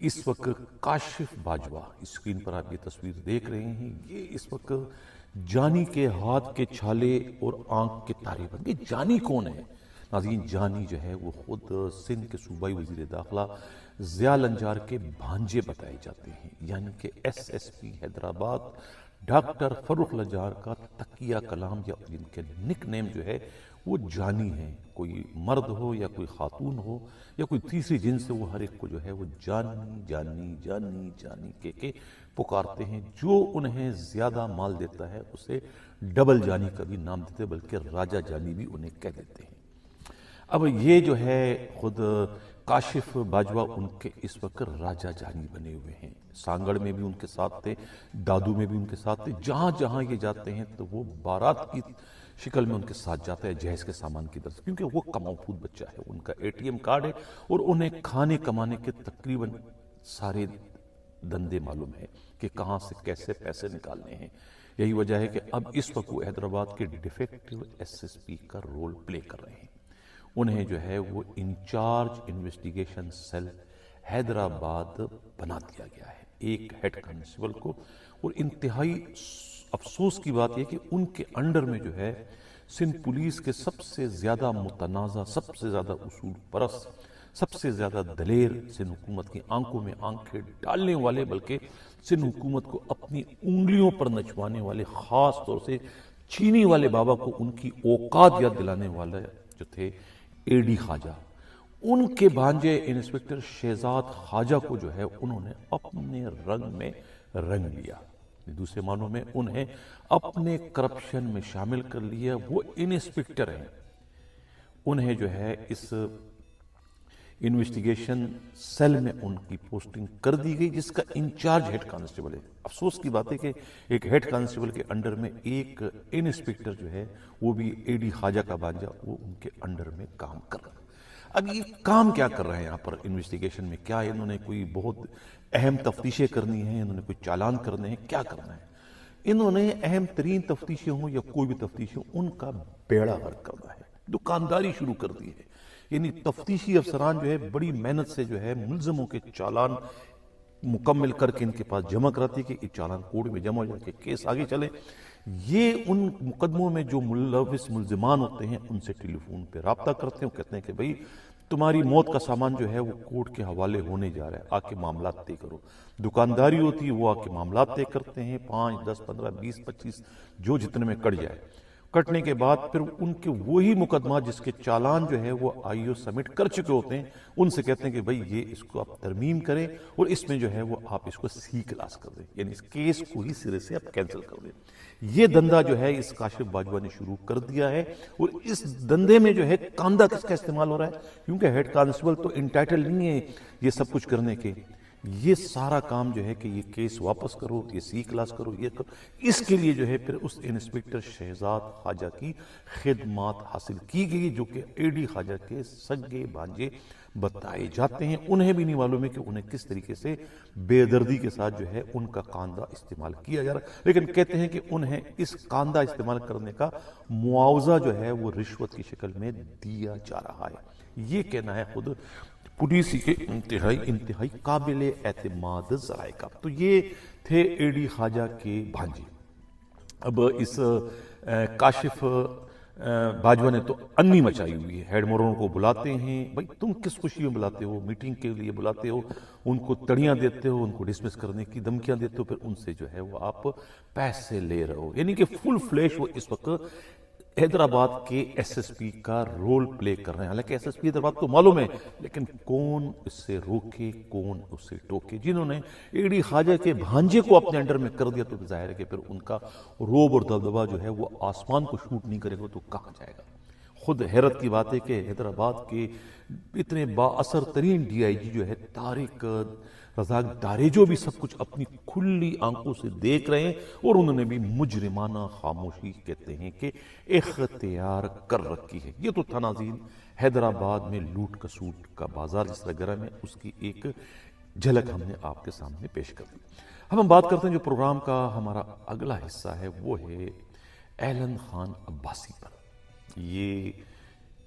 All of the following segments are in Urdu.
اس وقت کاشف باجوہ، اسکرین پر آپ یہ تصویر دیکھ رہے ہیں، یہ اس وقت جانی کے ہاتھ کے چھالے اور آنکھ کے تارے بن گئے۔ جانی کون ہے؟ ناظرین، جانی جو ہے وہ خود سندھ کے صوبائی وزیر داخلہ ضیاء النجار کے بھانجے بتائے جاتے ہیں، یعنی کہ S S P Hyderabad doctor Farrukh Lanjar کا تقیہ کلام، یا جن کے نک نیم جو ہے وہ جانی ہے۔ کوئی مرد ہو یا کوئی خاتون ہو یا کوئی تیسری جنس سے، وہ ہر ایک کو جو ہے وہ جانی جانی جانی جانی کے پکارتے ہیں۔ جو انہیں زیادہ مال دیتا ہے اسے ڈبل جانی کا بھی نام دیتے، بلکہ راجہ جانی بھی انہیں کہہ دیتے ہیں۔ اب یہ جو ہے خود کاشف باجوہ ان کے اس وقت راجہ جانی بنے ہوئے ہیں۔ سانگڑ میں بھی ان کے ساتھ تھے، دادو میں بھی ان کے ساتھ تھے، جہاں جہاں یہ جاتے ہیں تو وہ بارات کی شکل میں ان کے ساتھ جاتا ہے، جہیز کے سامان کی طرف، کیونکہ وہ کماؤ پھوت بچہ ہے، ان کا اے ٹی ایم کارڈ ہے اور انہیں کھانے کمانے کے تقریباً سارے دندے معلوم ہے کہ کہاں سے کیسے پیسے نکالنے ہیں۔ یہی وجہ ہے کہ اب اس وقت وہ حیدرآباد کے ڈیفیکٹو ایس ایس پی کا رول پلے کر رہے ہیں۔ انہیں جو ہے وہ انچارج انویسٹیگیشن سیل حیدرآباد بنا دیا گیا ہے، ایک ہیڈ کانسٹیبل کو۔ اور انتہائی افسوس کی بات یہ کہ ان کے انڈر میں جو ہے سندھ پولیس کے سب سے زیادہ متنازع، سب سے زیادہ اصول پرست، سب سے زیادہ دلیر، سندھ حکومت کی آنکھوں میں آنکھیں ڈالنے والے، بلکہ سندھ حکومت کو اپنی انگلیوں پر نچوانے والے، خاص طور سے چینی والے بابا کو ان کی اوقات یاد دلانے والے جو تھے اے ڈی خواجہ، ان کے بھانجے انسپکٹر شہزاد خواجہ کو جو ہے انہوں نے اپنے رنگ میں رنگ لیا۔ دوسرے معنوں میں انہیں اپنے کرپشن میں شامل کر لیا۔ وہ انسپکٹر ہیں، انہیں جو ہے اس انویسٹیگیشن سیل میں ان کی پوسٹنگ کر دی گئی، جس کا انچارج ہیڈ کانسٹیبل ہے۔ افسوس کی بات ہے کہ ایک ہیڈ کانسٹیبل کے انڈر میں ایک انسپکٹر جو ہے وہ بھی اے ڈی خواجہ کا بھانجا، وہ ان کے انڈر میں کام کر رہا ہے۔ اب یہ کام کیا کر رہے ہیں یہاں پر انویسٹیگیشن میں؟ کیا انہوں نے کوئی بہت اہم تفتیشیں کرنی ہیں؟ انہوں نے کوئی چالان کرنے ہیں؟ کیا کرنا ہے؟ انہوں نے اہم ترین تفتیشیں ہوں یا کوئی بھی تفتیش ہوں، ان کا بیڑا غرق کرنا ہے، دکانداری شروع کر دی ہے۔ یعنی تفتیشی افسران جو ہے بڑی محنت سے جو ہے ملزموں کے چالان مکمل کر کے ان کے پاس جمع کراتی کہ یہ چالان کورٹ میں جمع ہو جائے کہ کیس آگے چلے۔ یہ ان مقدموں میں جو ملوث ملزمان ہوتے ہیں ان سے ٹیلی فون پہ رابطہ کرتے ہیں، وہ کہتے ہیں کہ بھئی تمہاری موت کا سامان جو ہے وہ کورٹ کے حوالے ہونے جا رہا ہے، آ کے معاملات طے کرو۔ دکانداری ہوتی ہے، وہ آ کے معاملات طے کرتے ہیں، 5 10 15 20 25 جو جتنے میں کٹ جائے۔ کٹنے کے بعد پھر ان کے وہی مقدمات جس کے چالان جو ہے وہ آئی او سبمٹ کر چکے ہوتے ہیں، ان سے کہتے ہیں کہ بھئی یہ اس کو آپ ترمیم کریں اور اس میں جو ہے وہ آپ اس کو سی کلاس کر دیں، یعنی اس کیس کو ہی سرے سے آپ کینسل کر دیں۔ یہ دندہ جو ہے اس کاشف باجوہ نے شروع کر دیا ہے، اور اس دندے میں جو ہے کاندھا کس کا استعمال ہو رہا ہے؟ کیونکہ ہیڈ کانسٹیبل تو انٹائٹل نہیں ہے یہ سب کچھ کرنے کے۔ یہ سارا کام جو ہے کہ یہ کیس واپس کرو، یہ سی کلاس کرو، یہ کرو، اس کے لیے جو ہے پھر اس انسپکٹر شہزاد خواجہ کی خدمات حاصل کی گئی، جو کہ اے ڈی خواجہ کے سگے بھانجے بتائے جاتے ہیں۔ انہیں بھی نہیں معلوم ہے کہ انہیں کس طریقے سے بے دردی کے ساتھ جو ہے ان کا کاندھا استعمال کیا جا رہا ہے، لیکن کہتے ہیں کہ انہیں اس کاندھا استعمال کرنے کا معاوضہ جو ہے وہ رشوت کی شکل میں دیا جا رہا ہے۔ یہ کہنا ہے خود پولیس کے انتہائی قابل اعتماد ذرائع کا۔ تو یہ تھے اے ڈی خواجہ کے بھانجے۔ اب اس کاشف باجوہ نے تو انی مچائی ہوئی ہے، ہیڈ موروں کو بلاتے ہیں، بھائی تم کس خوشی میں بلاتے ہو، میٹنگ کے لیے بلاتے ہو، ان کو تڑیاں دیتے ہو، ان کو ڈسمس کرنے کی دھمکیاں دیتے ہو، پھر ان سے جو ہے وہ آپ پیسے لے رہے ہو۔ یعنی کہ فل فلیش وہ اس وقت حیدرآباد کے ایس ایس پی کا رول پلے کر رہے ہیں۔ حالانکہ ایس ایس پی حیدرآباد تو معلوم ہے، لیکن کون اس سے روکے، کون اس سے ٹوکے؟ جنہوں نے اے ڈی خواجہ کے بھانجے کو اپنے انڈر میں کر دیا تو ظاہر ہے کہ پھر ان کا روب اور دبدبہ جو ہے وہ آسمان کو شوٹ نہیں کرے گا تو کہاں جائے گا؟ خود حیرت کی بات ہے کہ حیدرآباد کے اتنے با اثر ترین ڈی آئی جی جو ہے طارق رزاق داریجو بھی سب کچھ اپنی کھلی آنکھوں سے دیکھ رہے ہیں، اور انہوں نے بھی مجرمانہ خاموشی کہتے ہیں کہ اختیار کر رکھی ہے۔ یہ تو تھا ناظرین حیدرآباد میں لوٹ کسوٹ کا بازار جس طرح گرم ہے، اس کی ایک جھلک ہم نے آپ کے سامنے پیش کر دی۔ ہم بات کرتے ہیں جو پروگرام کا ہمارا اگلا حصہ ہے، وہ ہے اعلن خان عباسی پر۔ یہ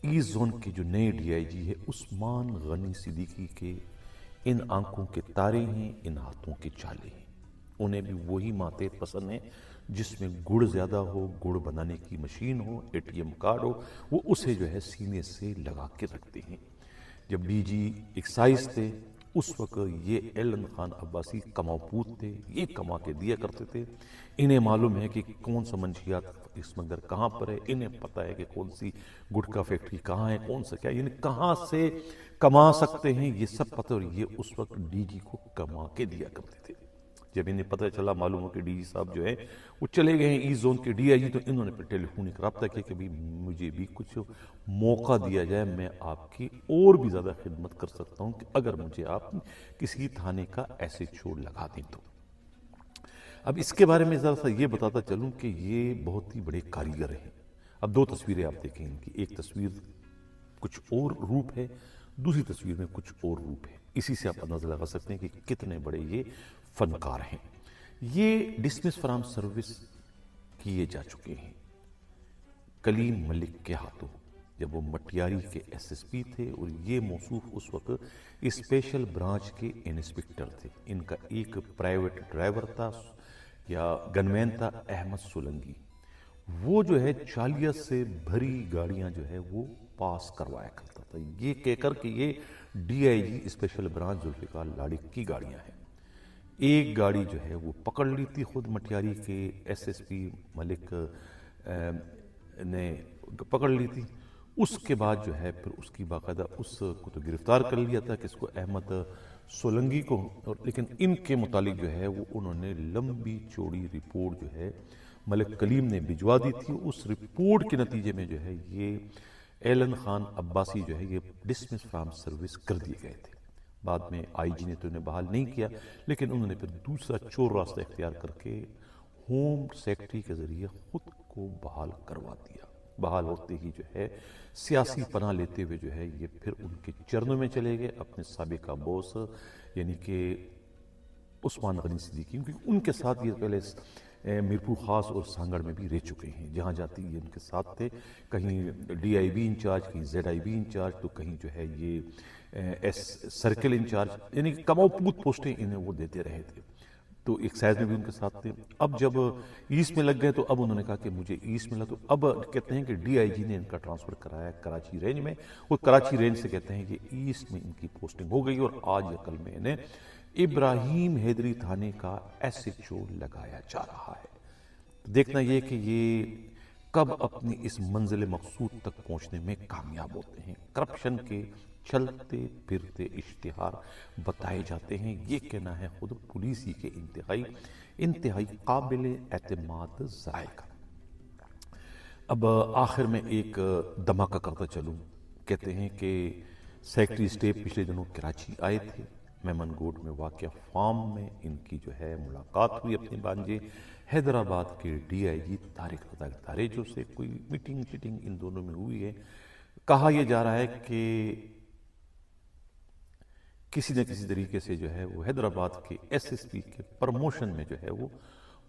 ایسٹ زون کے جو نئے ڈی آئی جی ہے عثمان غنی صدیقی کے ان آنکھوں کے تارے ہیں، ان ہاتھوں کے چالے ہیں۔ انہیں بھی وہی ماتحت پسند ہے جس میں گڑ زیادہ ہو، گڑ بنانے کی مشین ہو، ATM کارڈ ہو، وہ اسے جو ہے سینے سے لگا کے رکھتے ہیں۔ جب DG ایکسائز تھے اس وقت یہ ایلن خان عباسی کماؤ پوت تھے، یہ کما کے دیا کرتے تھے۔ انہیں معلوم ہے کہ کون سا منشیات اسمگلر کہاں پر ہے، انہیں پتہ ہے کہ کون سی گٹکا فیکٹری کہاں ہے، کون سا کیا، یعنی کہاں سے کما سکتے ہیں یہ سب پتہ، اور یہ اس وقت DG کو کما کے دیا کرتے تھے۔ جب انہیں پتہ چلا، معلوم ہو کہ DG صاحب جو ہے وہ چلے گئے ہیں ایسٹ زون کے DIG، تو انہوں نے پھر ٹیلی فونک رابطہ کیا کہ مجھے بھی کچھ موقع دیا جائے، میں آپ کی اور بھی زیادہ خدمت کر سکتا ہوں کہ اگر مجھے آپ کسی تھانے کا ایسے چھوڑ لگا دیں تو۔ اب اس کے بارے میں ذرا سا یہ بتاتا چلوں کہ یہ بہت ہی بڑے کاریگر ہیں۔ اب دو تصویریں آپ دیکھیں ان کی، ایک تصویر کچھ اور روپ ہے، دوسری تصویر میں کچھ اور روپ ہے۔ اسی سے آپ اندازہ لگا سکتے ہیں کہ کتنے بڑے یہ فنکار ہیں۔ یہ ڈسمس فرام سروس کیے جا چکے ہیں کلیم ملک کے ہاتھوں، جب وہ مٹیاری کے SSP تھے، اور یہ موصوف اس وقت اسپیشل برانچ کے انسپکٹر تھے۔ ان کا ایک پرائیویٹ ڈرائیور تھا یا گنمین تھا، احمد سولنگی۔ وہ جو ہے 40 سے بھری گاڑیاں جو ہے وہ پاس کروایا کرتا تھا، یہ کہہ کر کہ یہ DIG اسپیشل برانچ ذوالفقار لاڑق کی گاڑیاں ہیں۔ ایک گاڑی جو ہے وہ پکڑ لی تھی خود مٹیاری کے SSP ملک نے پکڑ لی تھی۔ اس کے بعد جو ہے پھر اس کی باقاعدہ اس کو تو گرفتار کر لیا تھا کہ اس کو احمد سولنگی کو، لیکن ان کے متعلق جو ہے وہ انہوں نے لمبی چوڑی رپورٹ جو ہے ملک کلیم نے بھجوا دی تھی۔ اس رپورٹ کے نتیجے میں جو ہے یہ ایلن خان عباسی جو ہے یہ ڈسمس فرام سروس کر دیے گئے تھے۔ بعد میں IG نے تو انہیں بحال نہیں کیا، لیکن انہوں نے پھر دوسرا چور راستہ اختیار کر کے ہوم سیکرٹری کے ذریعے خود کو بحال کروا دیا۔ بحال ہوتے ہی جو ہے سیاسی پناہ لیتے ہوئے جو ہے یہ پھر ان کے چرنوں میں چلے گئے، اپنے سابقہ بوس یعنی کہ عثمان غنی صدیقی، کیونکہ ان کے ساتھ یہ پہلے میرپور خاص اور سانگڑ میں بھی رہ چکے ہیں، جہاں جاتی یہ ان کے ساتھ تھے، کہیں DIB انچارج، کہیں ZIB انچارج، تو کہیں جو ہے یہ سرکل انچارج، یعنی کماؤ پوت پوسٹیں انہیں وہ دیتے رہے تھے۔ تو ایکسائز میں بھی ان کے ساتھ تھے۔ اب جب ایسٹ میں لگ گئے تو اب انہوں نے کہا کہ مجھے ایسٹ ملا، تو اب کہتے ہیں کہ DIG نے ان کا ٹرانسفر کرایا کراچی رینج میں، اور کراچی رینج سے کہتے ہیں کہ ایسٹ میں ان کی پوسٹنگ ہو گئی، اور آج یا کل میں انہیں ابراہیم حیدری تھانے کا SHO لگایا جا رہا ہے۔ دیکھنا یہ کہ یہ کب اپنی اس منزل مقصود تک پہنچنے میں کامیاب ہوتے ہیں۔ کرپشن کے چلتے پھرتے اشتہار بتائے جاتے ہیں، یہ کہنا ہے خود پولیس ہی کے انتہائی قابل اعتماد ذرائع کا۔ اب آخر میں ایک دھماکہ کرتا چلوں، کہتے ہیں کہ سیکرٹری اسٹیٹ پچھلے دنوں کراچی آئے تھے، میمن گوڈ میں واقع فارم میں ان کی جو ہے ملاقات ہوئی اپنے بانجے حیدرآباد کے DIG طارق رضا داریجو سے، کوئی میٹنگ شیٹنگ ان دونوں میں ہوئی ہے۔ کہا یہ جا رہا ہے کہ کسی نہ کسی طریقے سے جو ہے وہ حیدرآباد کے SSP کے پرموشن میں جو ہے وہ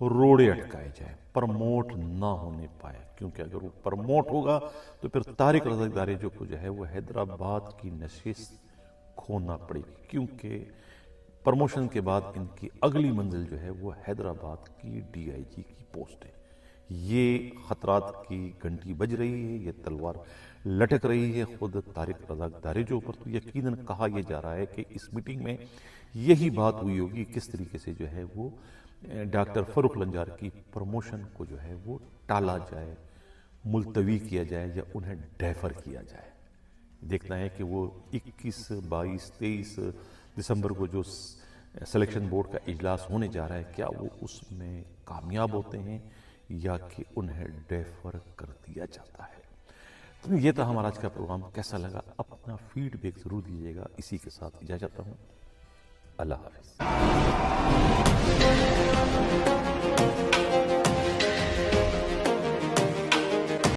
روڑے اٹکائے جائے، پرموٹ نہ ہونے پائے، کیونکہ اگر وہ پرموٹ ہوگا تو پھر طارق رضا داریجو کو جو ہے وہ حیدرآباد کی نشست کھونا پڑے گی، کیونکہ پرموشن کے بعد ان کی اگلی منزل جو ہے وہ حیدرآباد کی DIG کی پوسٹ ہے۔ یہ خطرات کی گھنٹی بج رہی ہے، یہ تلوار لٹک رہی ہے خود طارق رضا داریجو پر، تو یقیناً کہا یہ جا رہا ہے کہ اس میٹنگ میں یہی بات ہوئی ہوگی، کس طریقے سے جو ہے وہ ڈاکٹر فروخ لنجار کی پروموشن کو جو ہے وہ ٹالا جائے، ملتوی کیا جائے یا انہیں ڈیفر کیا جائے۔ دیکھنا ہے کہ وہ 21، 22، 23 دسمبر کو جو سلیکشن بورڈ کا اجلاس ہونے جا رہا ہے، کیا وہ اس میں کامیاب ہوتے ہیں یا کہ انہیں ڈیفر کر دیا جاتا ہے۔ تو یہ تھا ہمارا آج کا پروگرام، کیسا لگا اپنا فیڈ بیک ضرور دیجیے گا۔ اسی کے ساتھ اجازت چاہتا ہوں، اللہ حافظ۔